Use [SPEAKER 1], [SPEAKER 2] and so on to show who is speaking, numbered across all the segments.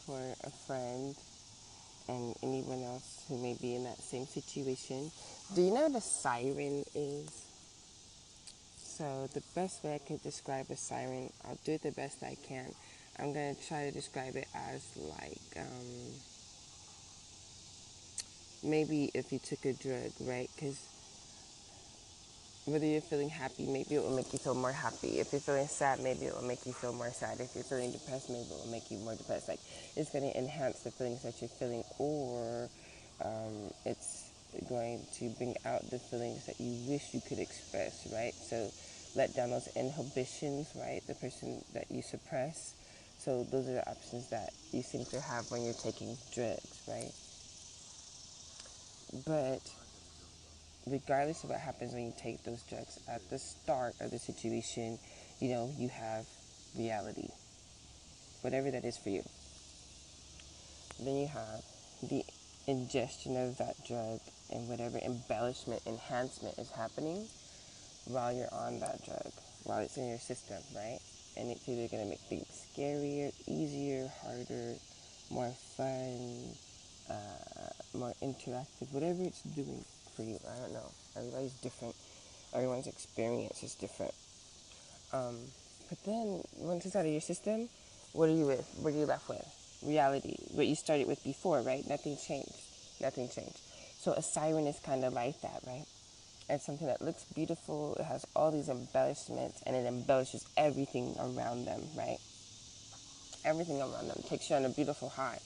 [SPEAKER 1] for a friend and anyone else who may be in that same situation. Do you know what a siren is? So the best way I could describe a siren, I'll do it the best I can. I'm going to try to describe it as like, maybe if you took a drug, right? Because whether you're feeling happy, maybe it will make you feel more happy. If you're feeling sad, maybe it will make you feel more sad. If you're feeling depressed, maybe it will make you more depressed. Like, it's going to enhance the feelings that you're feeling, or it's going to bring out the feelings that you wish you could express, right? So let down those inhibitions, right? The person that you suppress. So those are the options that you seem to have when you're taking drugs, right? But regardless of what happens when you take those drugs, at the start of the situation, you have reality, whatever that is for you. Then you have the ingestion of that drug and whatever embellishment, enhancement is happening while you're on that drug, while it's in your system, right? And it's either going to make things scarier, easier, harder, more fun, more interactive, whatever it's doing for you. I don't know. Everybody's different. Everyone's experience is different. But then, once it's out of your system, what are you with? What are you left with? Reality. What you started with before, right? Nothing changed. Nothing changed. So a siren is kind of like that, right? It's something that looks beautiful. It has all these embellishments, and it embellishes everything around them, right? Everything around them. It takes you on a beautiful high.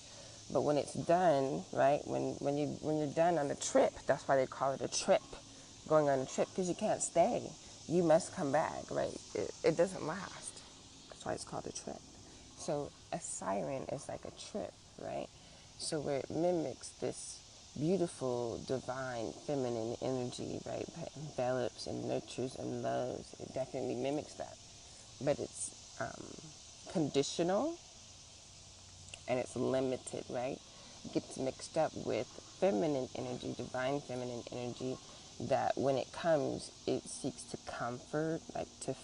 [SPEAKER 1] But when it's done, right, when you're done on the trip, that's why they call it a trip, going on a trip, because you can't stay. You must come back, right? It doesn't last. That's why it's called a trip. So a siren is like a trip, right? So where it mimics this beautiful, divine, feminine energy, right, that envelops and nurtures and loves. It definitely mimics that. But it's conditional, and it's limited, right? It gets mixed up with feminine energy, divine feminine energy, that when it comes, it seeks to comfort, like to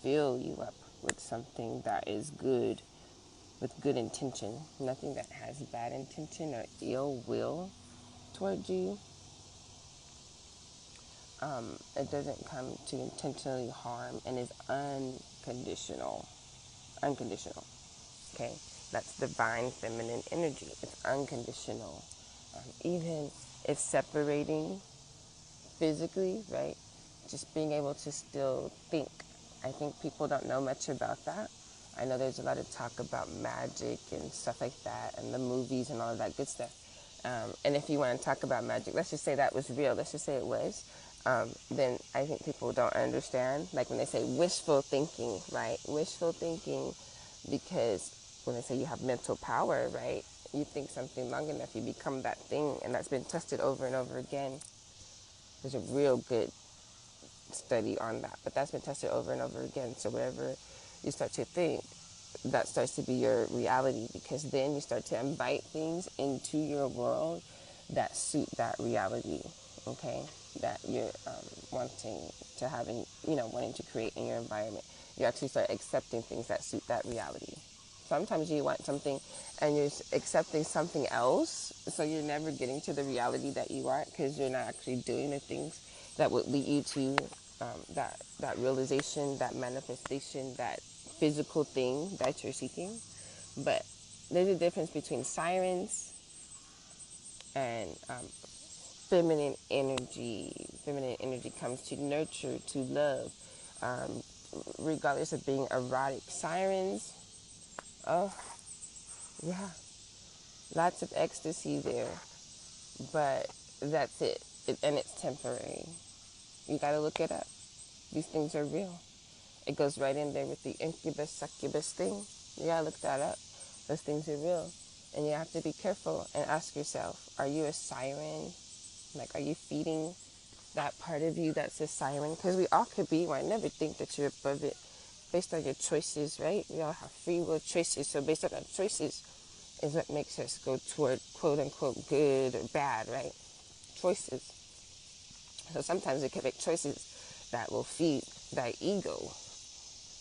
[SPEAKER 1] fill you up with something that is good, with good intention, nothing that has bad intention or ill will towards you. It doesn't come to intentionally harm and is unconditional. Unconditional. Okay? That's divine feminine energy. It's unconditional. Even if separating physically, right? Just being able to still think. I think people don't know much about that. I know there's a lot of talk about magic and stuff like that, and the movies and all of that good stuff. And if you want to talk about magic, let's just say that was real. Let's just say it was. Then I think people don't understand. Like when they say wishful thinking, right? Wishful thinking, because when they say you have mental power, right? You think something long enough, you become that thing, and that's been tested over and over again. There's a real good study on that, but that's been tested over and over again. So whatever you start to think, that starts to be your reality, because then you start to invite things into your world that suit that reality, okay, that you're wanting to have in, wanting to create in your environment. You actually start accepting things that suit that reality. Sometimes you want something and you're accepting something else, so you're never getting to the reality that you want, because you're not actually doing the things that would lead you to that realization, that manifestation, that physical thing that you're seeking. But there's a difference between sirens and feminine energy. Feminine energy comes to nurture, to love, regardless of being erotic. Sirens, oh, yeah, lots of ecstasy there, but that's it. And it's temporary. You gotta look it up. These things are real. It goes right in there with the incubus, succubus thing. You gotta look that up. Those things are real. And you have to be careful and ask yourself, are you a siren? Like, are you feeding that part of you that's a siren? Because we all could be one. Never think that you're above it based on your choices, right? We all have free will choices. So based on our choices is what makes us go toward quote unquote good or bad, right? Choices. So sometimes we can make choices that will feed that ego,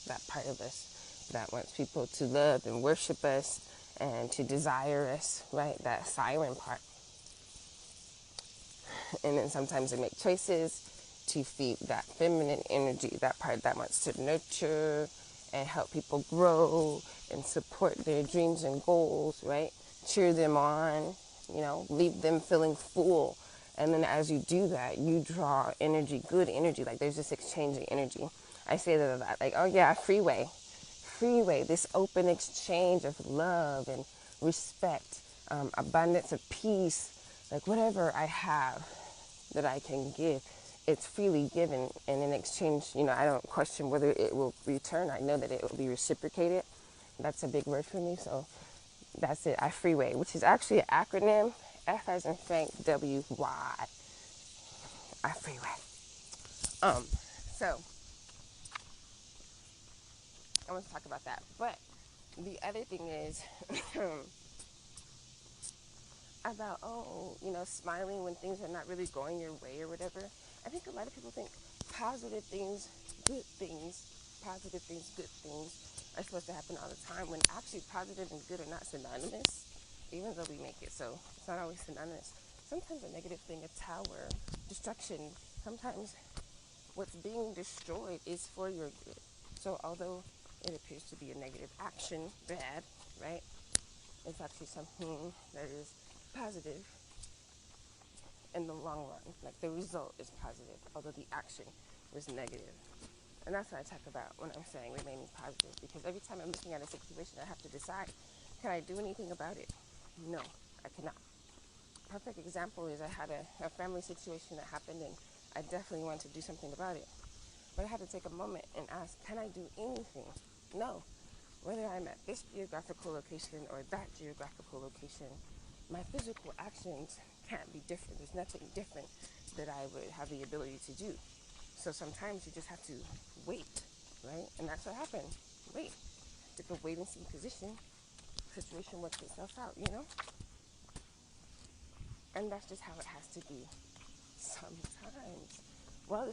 [SPEAKER 1] that part of us that wants people to love and worship us and to desirous, right? That siren part. And then sometimes they make choices to feed that feminine energy, that part that wants to nurture and help people grow and support their dreams and goals, right? Cheer them on, leave them feeling full. And then as you do that, you draw energy, good energy. Like there's this exchanging energy. I say that a lot, like, oh yeah, freeway, this open exchange of love and respect, abundance of peace, like whatever I have that I can give, it's freely given, and in exchange, I don't question whether it will return. I know that it will be reciprocated. That's a big word for me, so that's it. I freeway, which is actually an acronym, F as in Frank, W, Y. I freeway. So I want to talk about that. But the other thing is about, smiling when things are not really going your way or whatever. I think a lot of people think positive things, good things, good things are supposed to happen all the time, when actually positive and good are not synonymous, even though we make it so. It's not always synonymous. Sometimes a negative thing, a tower, destruction, sometimes what's being destroyed is for your good. So although it appears to be a negative action, bad, right? It's actually something that is positive in the long run. Like the result is positive, although the action was negative. And that's what I talk about when I'm saying remaining positive. Because every time I'm looking at a situation, I have to decide, can I do anything about it? No, I cannot. Perfect example is I had a family situation that happened, and I definitely wanted to do something about it. But I had to take a moment and ask, can I do anything? No. Whether I'm at this geographical location or that geographical location, my physical actions can't be different. There's nothing different that I would have the ability to do. So sometimes you just have to wait, right? And that's what happened. Wait. Took a wait and see position. Situation works itself out. And that's just how it has to be sometimes. Well,